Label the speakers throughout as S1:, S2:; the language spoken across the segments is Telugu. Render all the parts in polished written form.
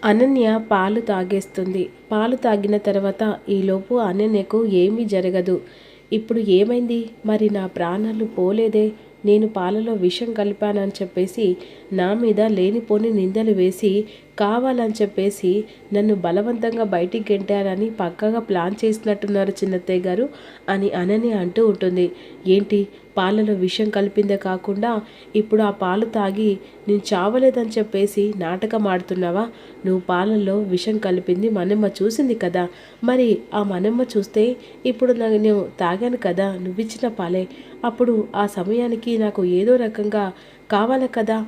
S1: అనన్య పాలు తాగేస్తుంది. పాలు తాగిన తర్వాత ఈలోపు అనన్యకు ఏమీ జరగదు. ఇప్పుడు ఏమైంది? మరి నా ప్రాణాలు పోలేదే, నేను పాలలో విషం కలిపానని చెప్పేసి నా మీద లేనిపోని నిందలు వేసి కావాలని చెప్పేసి నన్ను బలవంతంగా బయటికి గెంటారని పక్కగా ప్లాన్ చేసినట్టున్నారు చిన్నత్తయ్య గారు అని అనన్య అంటూ ఉంటుంది. ఏంటి, పాలలో విషం కలిపిందే కాకుండా ఇప్పుడు ఆ పాలు తాగి నేను చావలేదని చెప్పేసి నాటకం ఆడుతున్నావా? నువ్వు పాలల్లో విషం కలిపింది మనమ్మ చూసింది కదా, మరి ఆ మనమ్మ చూస్తే ఇప్పుడు నేను తాగాను కదా నువ్విచ్చిన పాలే, అప్పుడు ఆ సమయానికి నాకు ఏదో రకంగా కావాలి కదా,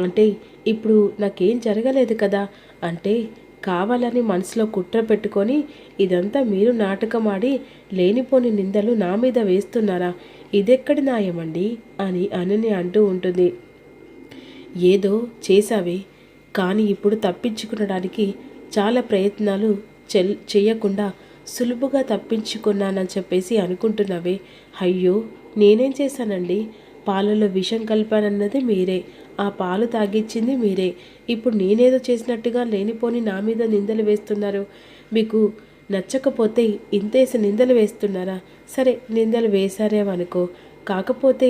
S1: అంటే ఇప్పుడు నాకేం జరగలేదు కదా, అంటే కావాలని మనసులో కుట్ర పెట్టుకొని ఇదంతా మీరు నాటకం ఆడి లేనిపోని నిందలు నా మీద వేస్తున్నారా? ఇదెక్కడి న్యాయమండి అని అనని అంటూ ఉంటుంది. ఏదో చేశావే, కానీ ఇప్పుడు తప్పించుకునడానికి చాలా ప్రయత్నాలు చేయకుండా సులువుగా తప్పించుకున్నానని చెప్పేసి అనుకుంటున్నావే. అయ్యో, నేనేం చేశానండి? పాలలో విషం కలిపానన్నది మీరే, ఆ పాలు తాగిచ్చింది మీరే, ఇప్పుడు నేనేదో చేసినట్టుగా లేనిపోని నా మీద నిందలు వేస్తున్నారు. మీకు నచ్చకపోతే ఇంతేసి నిందలు వేస్తున్నారా? సరే, నిందలు వేశారేమనుకో, కాకపోతే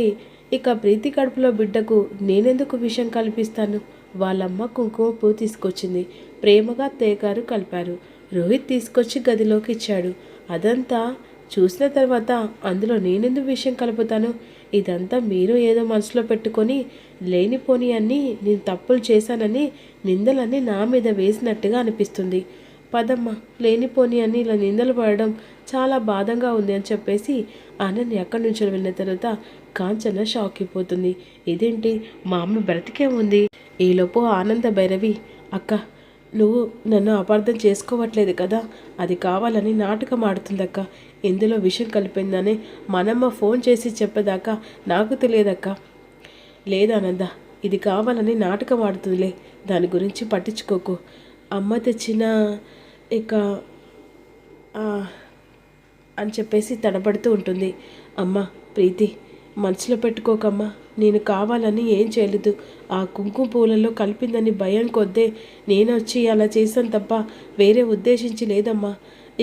S1: ఇక ప్రీతి కడుపులో బిడ్డకు నేనెందుకు విషం కల్పిస్తాను? వాళ్ళమ్మ కుంకుమ పువ్వు తీసుకొచ్చింది, ప్రేమగా అత్తయ్యగారు కలిపారు, రోహిత్ తీసుకొచ్చి గదిలోకి ఇచ్చాడు. అదంతా చూసిన తర్వాత అందులో నేనెందుకు విషయం కలుపుతాను? ఇదంతా మీరు ఏదో మనసులో పెట్టుకొని లేనిపోని అన్నీ నేను తప్పులు చేశానని నిందలన్నీ నా మీద వేసినట్టుగా అనిపిస్తుంది. పదమ్మ, లేనిపోని అని ఇలా నిందలు పడడం చాలా బాధగా ఉంది అని చెప్పేసి అనన్య ఎక్కడి నుంచి వెళ్ళిన తర్వాత కాంచన షాక్ అయిపోతుంది. ఇదేంటి, మా అమ్మ బ్రతికే ఉంది. ఈలోపు ఆనంద భైరవి, అక్క నువ్వు నన్ను అపార్థం చేసుకోవట్లేదు కదా, అది కావాలని నాటకం ఆడుతుందక్క, ఇందులో విషయం కలిపిందని మనమ్మ ఫోన్ చేసి చెప్పేదాకా నాకు తెలియదక్క. లేదానంద, ఇది కావాలని నాటకం ఆడుతుందిలే, దాని గురించి పట్టించుకోకు. అమ్మ తెచ్చిన ఇక అని చెప్పేసి తడబడుతూ ఉంటుంది. అమ్మ ప్రీతి, మనసులో పెట్టుకోకమ్మా, నేను కావాలని ఏం చేయలేదు, ఆ కుంకుమ పూలలో కలిపిందని భయం కొద్దే నేను వచ్చి అలా చేశాను తప్ప వేరే ఉద్దేశించి లేదమ్మా,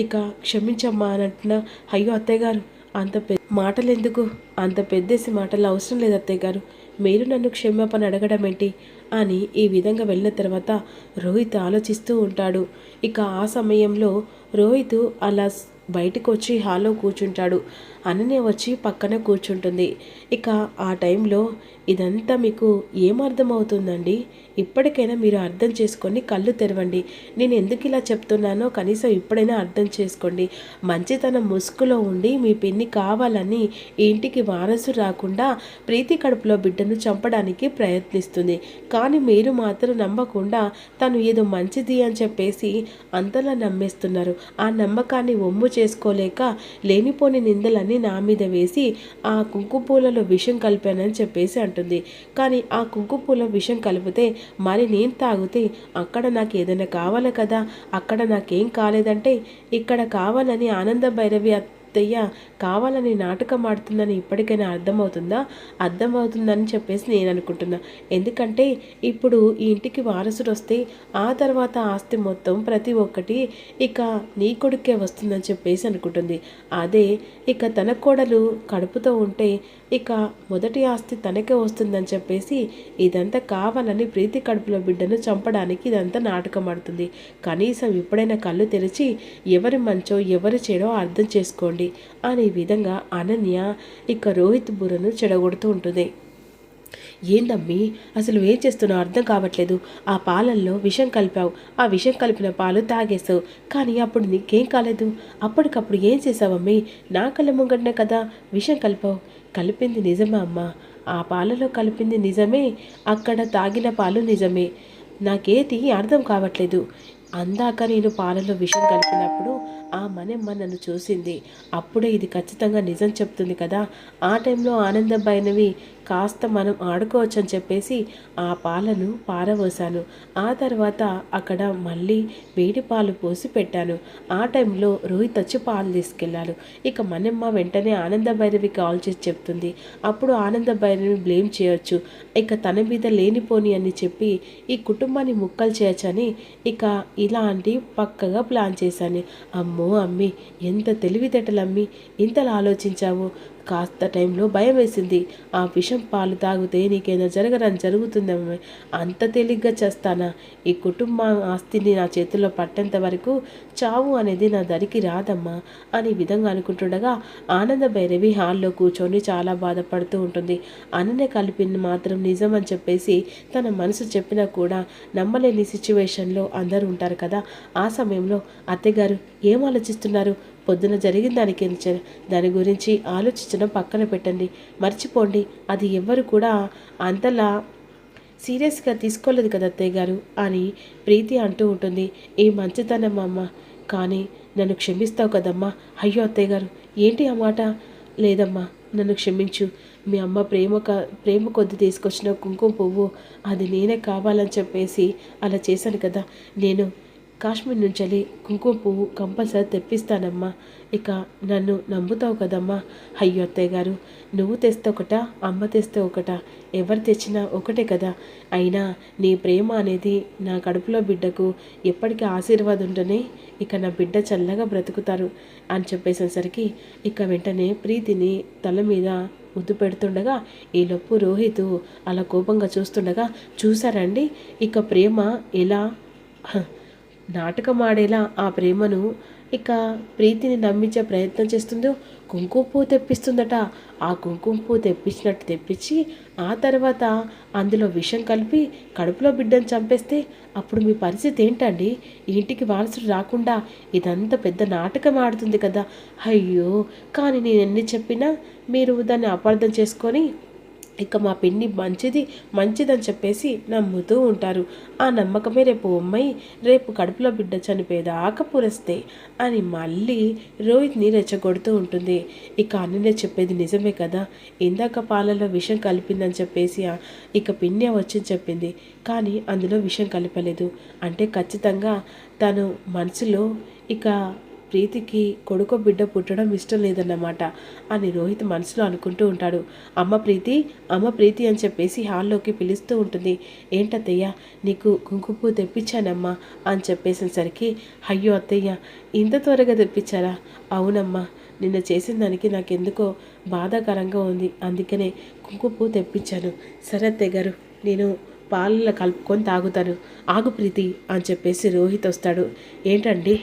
S1: ఇక క్షమించమ్మా అని అంటున్నా. అయ్యో అత్తయ్య గారు, అంత మాటలు ఎందుకు, అంత పెద్దేసి మాటలు అవసరం లేదు అత్తయ్య గారు, మీరు నన్ను క్షమాపణ అడగడం ఏంటి అని ఈ విధంగా వెళ్ళిన తర్వాత రోహిత్ ఆలోచిస్తూ ఉంటాడు. ఇక ఆ సమయంలో రోహిత్ అలా బయటకు వచ్చి హాల్లో కూర్చుంటాడు. అనన్య వచ్చి పక్కన కూర్చుంటుంది. ఇక ఆ టైంలో ఇదంతా మీకు ఏమర్థమవుతుందండి? ఇప్పటికైనా మీరు అర్థం చేసుకొని కళ్ళు తెరవండి. నేను ఎందుకు ఇలా చెప్తున్నానో కనీసం ఇప్పుడైనా అర్థం చేసుకోండి. మంచితనం ముసుగులో ఉండి మీ పిన్ని కావాలని ఇంటికి వారసు రాకుండా ప్రీతి కడుపులో బిడ్డను చంపడానికి ప్రయత్నిస్తుంది. కానీ మీరు మాత్రం నమ్మకుండా తను ఏదో మంచిది అని చెప్పేసి అంతలా నమ్మేస్తున్నారు. ఆ నమ్మకాన్ని ఒమ్ము చేసుకోలేక లేనిపోని నిందలని నా మీద వేసి ఆ కుంకుమపూలలో విషం కలిపానని చెప్పేసి అంటుంది. కానీ ఆ కుంకుమపూల విషం కలిపితే మరి నేను తాగితే అక్కడ నాకు ఏదైనా కావాలి కదా, అక్కడ నాకేం కాలేదంటే ఇక్కడ కావాలని ఆనంద భైరవి అత్తయ్య కావాలని నాటకం ఆడుతుందని ఇప్పటికైనా అర్థమవుతుందా? అర్థమవుతుందని చెప్పేసి నేను అనుకుంటున్నా. ఎందుకంటే ఇప్పుడు ఈ ఇంటికి వారసుడు వస్తే ఆ తర్వాత ఆస్తి మొత్తం ప్రతి ఒక్కటి ఇక నీ కొడుకే వస్తుందని చెప్పేసి అనుకుంటుంది. అదే ఇక తన కోడలు కడుపుతో ఉంటే ఇక మొదటి ఆస్తి తనకే వస్తుందని చెప్పేసి ఇదంతా కావాలని ప్రీతి కడుపులో బిడ్డను చంపడానికి ఇదంతా నాటకం ఆడుతుంది. కనీసం ఇప్పుడైనా కళ్ళు తెరిచి ఎవరి మంచో ఎవరి చెడో అర్థం చేసుకోండి అనే విధంగా అనన్య ఇక రోహిత్ బుర్రను చెడగొడుతూ ఉంటుంది. ఏందమ్మీ, అసలు ఏం చేస్తున్నావు అర్థం కావట్లేదు. ఆ పాలల్లో విషం కలిపావు, ఆ విషం కలిపిన పాలు తాగేసావు, కానీ అప్పుడు నీకేం కాలేదు. అప్పటికప్పుడు ఏం చేసావమ్మీ? నా కళ్ళ ముంగటనే కదా విషం కలిపావు. కలిపింది నిజమా అమ్మా? ఆ పాలలో కలిపింది నిజమే, అక్కడ తాగిన పాలు నిజమే. నాకేది అర్థం కావట్లేదు. అందాక నేను పాలలో విషం కలిపినప్పుడు ఆ మనమ్మ నన్ను చూసింది, అప్పుడే ఇది ఖచ్చితంగా నిజం చెప్తుంది కదా. ఆ టైంలో ఆనందం భైరవి కాస్త మనం ఆడుకోవచ్చు అని చెప్పేసి ఆ పాలను పారబోసాను. ఆ తర్వాత అక్కడ మళ్ళీ వేడి పాలు పోసి పెట్టాను. ఆ టైంలో రోహిత్ వచ్చి పాలు తీసుకెళ్ళాడు. ఇక మనమ్మ వెంటనే ఆనంద భైరవి కాల్ చేసి చెప్తుంది. అప్పుడు ఆనంద భైరవి బ్లేమ్ చేయొచ్చు. ఇక తన మీద లేనిపోని అని చెప్పి ఈ కుటుంబాన్ని ముక్కలు చేయొచ్చని ఇక ఇలాంటి పక్కగా ప్లాన్ చేశాను. అమ్మో అమ్మి, ఎంత తెలివితేటలమ్మి, ఇంతలా ఆలోచించావు. కాస్త టైంలో భయం వేసింది. ఆ విషం పాలు తాగితే నీకేదో జరగరని జరుగుతుందమ్మ. అంత తేలిగ్గా చేస్తానా? ఈ కుటుంబ ఆస్తిని నా చేతుల్లో పట్టేంత వరకు చావు అనేది నా దరికి రాదమ్మా అని విధంగా అనుకుంటుండగా ఆనంద భైరవి హాల్లో కూర్చొని చాలా బాధపడుతూ ఉంటుంది. అననే కలిపింది మాత్రం నిజం అని చెప్పేసి తన మనసు చెప్పినా కూడా నమ్మలేని సిచ్యువేషన్లో అందరూ ఉంటారు కదా. ఆ సమయంలో అత్తయ్యగారు ఏం ఆలోచిస్తున్నారు? పొద్దున జరిగిన దాని గురించి ఆలోచించడం పక్కన పెట్టండి, మర్చిపోండి. అది ఎవ్వరు కూడా అంతలా సీరియస్గా తీసుకోలేదు కదా అత్తయ్య గారు అని ప్రీతి అంటూ ఉంటుంది. ఈ మంచితనం అమ్మ, కానీ నన్ను క్షమిస్తావు కదమ్మా? అయ్యో అత్తయ్య గారు, ఏంటి ఆ మాట? లేదమ్మా, నన్ను క్షమించు. మీ అమ్మ ప్రేమ కొద్ది తీసుకొచ్చిన కుంకుమ పువ్వు అది నేనే కావాలని చెప్పేసి అలా చేశాను కదా. నేను కాశ్మీర్ నుంచి కుంకుమ పువ్వు కంపల్సరీ తెప్పిస్తానమ్మా. ఇక నన్ను నమ్ముతావు కదమ్మా? అయ్యో అత్తయ్య గారు, నువ్వు తెస్తే ఒకటా, అమ్మ తెస్తే ఒకటా? ఎవరు తెచ్చినా ఒకటే కదా. అయినా నీ ప్రేమ అనేది నా కడుపులో బిడ్డకు ఎప్పటికీ ఆశీర్వాదం ఉంటేనే ఇక నా బిడ్డ చల్లగా బ్రతుకుతారు అని చెప్పేసరికి ఇక వెంటనే ప్రీతిని తల మీద ముద్దు పెడుతుండగా ఈలోపు రోహిత్ అలా కోపంగా చూస్తుండగా, చూసారండి ఇక ప్రేమ ఎలా నాటకం ఆడేలా ఆ ప్రేమను ఇక ప్రీతిని నమ్మించే ప్రయత్నం చేస్తుందో. కుంకుమ పువ్వు తెప్పిస్తుందట. ఆ కుంకుమ పువ్వు తెప్పించినట్టు తెప్పించి ఆ తర్వాత అందులో విషం కలిపి కడుపులో బిడ్డను చంపేస్తే అప్పుడు మీ పరిస్థితి ఏంటండి? ఇంటికి వారసుడు రాకుండా ఇదంతా పెద్ద నాటకం ఆడుతుంది కదా. అయ్యో, కానీ నేను ఎన్ని చెప్పినా మీరు దాన్ని అపార్థం చేసుకొని ఇక మా పిన్ని మంచిదని చెప్పేసి నమ్ముతూ ఉంటారు. ఆ నమ్మకమే రేపు అమ్మాయి రేపు కడుపులో బిడ్డ చనిపోయేదాకా పురస్తే అని మళ్ళీ రోహిత్ని రెచ్చగొడుతూ ఉంటుంది. ఇక అన్ననే చెప్పేది నిజమే కదా, ఇందాక పాలలో విషం కలిపిందని చెప్పేసి ఇక పిన్ని వచ్చి చెప్పింది, కానీ అందులో విషం కలిపలేదు. అంటే ఖచ్చితంగా తను మనసులో ఇక ప్రీతికి కొడుకో బిడ్డ పుట్టడం ఇష్టం లేదన్నమాట అని రోహిత్ మనసులో అనుకుంటూ ఉంటాడు. అమ్మ ప్రీతి అని చెప్పేసి హాల్లోకి పిలుస్తూ ఉంటుంది. ఏంటత్తయ్య, నీకు కుంకుమ తెప్పించానమ్మా అని చెప్పేసేసరికి, అయ్యో అత్తయ్య, ఇంత త్వరగా తెప్పించారా? అవునమ్మా, నిన్న చేసిన దానికి నాకెందుకో బాధాకరంగా ఉంది, అందుకనే కుంకుమ తెప్పించాను. సరే అత్తయ్య గారు, నేను పాలలో కలుపుకొని తాగుతాను. ఆగు ప్రీతి అని చెప్పేసి రోహిత్ వస్తాడు. ఏంటండి?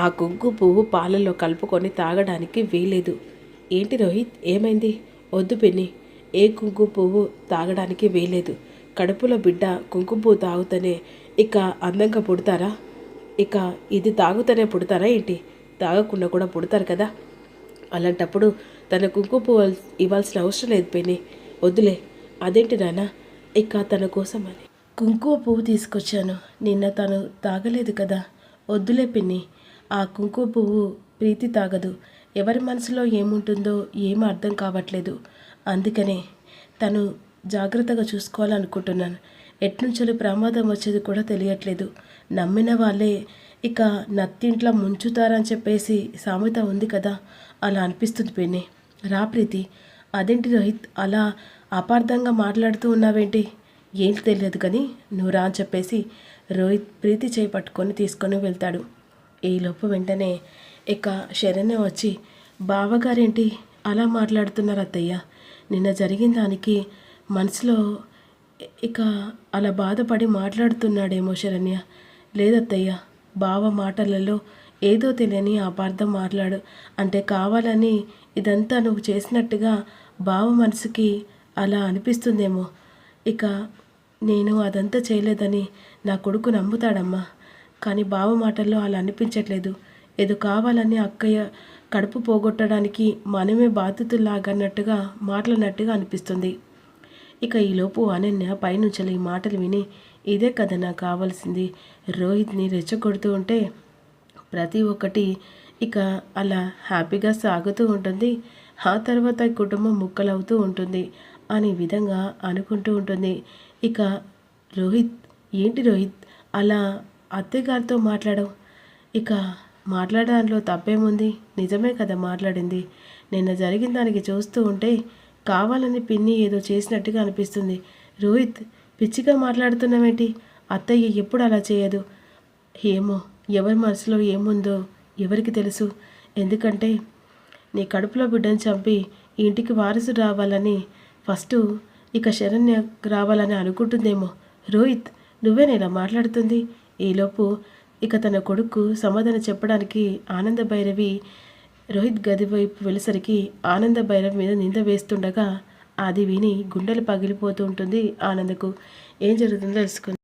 S1: ఆ కుంకుమ పువ్వు పాలల్లో కలుపుకొని తాగడానికి వీలేదు. ఏంటి రోహిత్, ఏమైంది? వద్దు పిన్ని, ఏ కుంకుమ పువ్వు తాగడానికి వీలేదు. కడుపులో బిడ్డ కుంకుమ పువ్వు తాగుతూనే ఇక అందంగా పుడతారా? ఇక ఇది తాగుతూనే పుడతారా ఏంటి? తాగకుండా కూడా పుడతారు కదా. అలాంటప్పుడు తన కుంకుమ పువ్వు ఇవ్వాల్సిన అవసరం లేదు పిన్ని. వద్దులే. అదేంటి నాన్న, ఇక తన కోసం అని కుంకుమ పువ్వు తీసుకొచ్చాను. నిన్న తను తాగలేదు కదా. వద్దులే పిన్ని, ఆ కుంకుమ పువ్వు ప్రీతి తాగదు. ఎవరి మనసులో ఏముంటుందో ఏమీ అర్థం కావట్లేదు. అందుకనే తను జాగ్రత్తగా చూసుకోవాలనుకుంటున్నాను. ఎట్నుంచో ప్రమాదం వచ్చేది కూడా తెలియట్లేదు. నమ్మిన వాళ్ళే ఇక నత్తింట్లో ముంచుతారని చెప్పేసి సామెత ఉంది కదా, అలా అనిపిస్తుంది పిన్ని. రా ప్రీతి. అదేంటి రోహిత్, అలా అపార్థంగా మాట్లాడుతూ ఉన్నావేంటి? ఏంటి తెలియదు కానీ నువ్వు రా అని చెప్పేసి రోహిత్ ప్రీతి చేయి పట్టుకొని తీసుకొని వెళ్తాడు. ఈలోపు వెంటనే ఇక శరణ్య వచ్చి, బావగారేంటి అలా మాట్లాడుతున్నారు అత్తయ్య? నిన్న జరిగిన దానికి మనసులో ఇక అలా బాధపడి మాట్లాడుతున్నాడేమో శరణ్య. లేదత్తయ్య, బావ మాటలలో ఏదో తెలియని అపార్థం మాట్లాడు అంటే కావాలని ఇదంతా నువ్వు చేసినట్టుగా బావ మనసుకి అలా అనిపిస్తుందేమో. ఇక నేను అదంతా చేయలేదని నా కొడుకు నమ్ముతాడమ్మా. కానీ బావ మాటల్లో అలా అనిపించట్లేదు. ఏదో కావాలని అక్కయ్య కడుపు పోగొట్టడానికి మనమే బాధితుల్లాగన్నట్టుగా మాట్లాడినట్టుగా అనిపిస్తుంది. ఇక ఈలోపు అనన్య పైనుంచి ఈ మాటలు విని, ఇదే కదా నాకు కావాల్సింది. రోహిత్ని రెచ్చగొడుతూ ఉంటే ప్రతి ఒక్కటి ఇక అలా హ్యాపీగా సాగుతూ ఉంటుంది. ఆ తర్వాత కుటుంబం ముక్కలవుతూ ఉంటుంది. అనే విధంగా అనుకుంటూ ఉంటుంది. ఇక రోహిత్, ఏంటి రోహిత్ అలా అత్తయ్యగారితో మాట్లాడవు? ఇక మాట్లాడడంలో తప్పేముంది? నిజమే కదా మాట్లాడింది. నిన్న జరిగిన దానికి చూస్తూ ఉంటే కావాలని పిన్ని ఏదో చేసినట్టుగా అనిపిస్తుంది. రోహిత్, పిచ్చిగా మాట్లాడుతున్నావేంటి? అత్తయ్య ఎప్పుడు అలా చేయదు. ఏమో, ఎవరి మనసులో ఏముందో ఎవరికి తెలుసు. ఎందుకంటే నీ కడుపులో బిడ్డను చంపి ఈ ఇంటికి వారసుడు రావాలని ఫస్ట్ ఇక శరణ్య రావాలని అనుకుంటుందేమో. రోహిత్, నువ్వేనా ఇలా మాట్లాడుతుంది? ఈలోపు ఇక తన కొడుకు సమాధానం చెప్పడానికి ఆనంద భైరవి రోహిత్ గది వైపు వెళ్ళేసరికి ఆనంద భైరవి మీద నింద వేస్తుండగా అది విని గుండెలు పగిలిపోతూ ఉంటుంది ఆనందకు. ఏం జరుగుతుందో తెలుసుకుంది.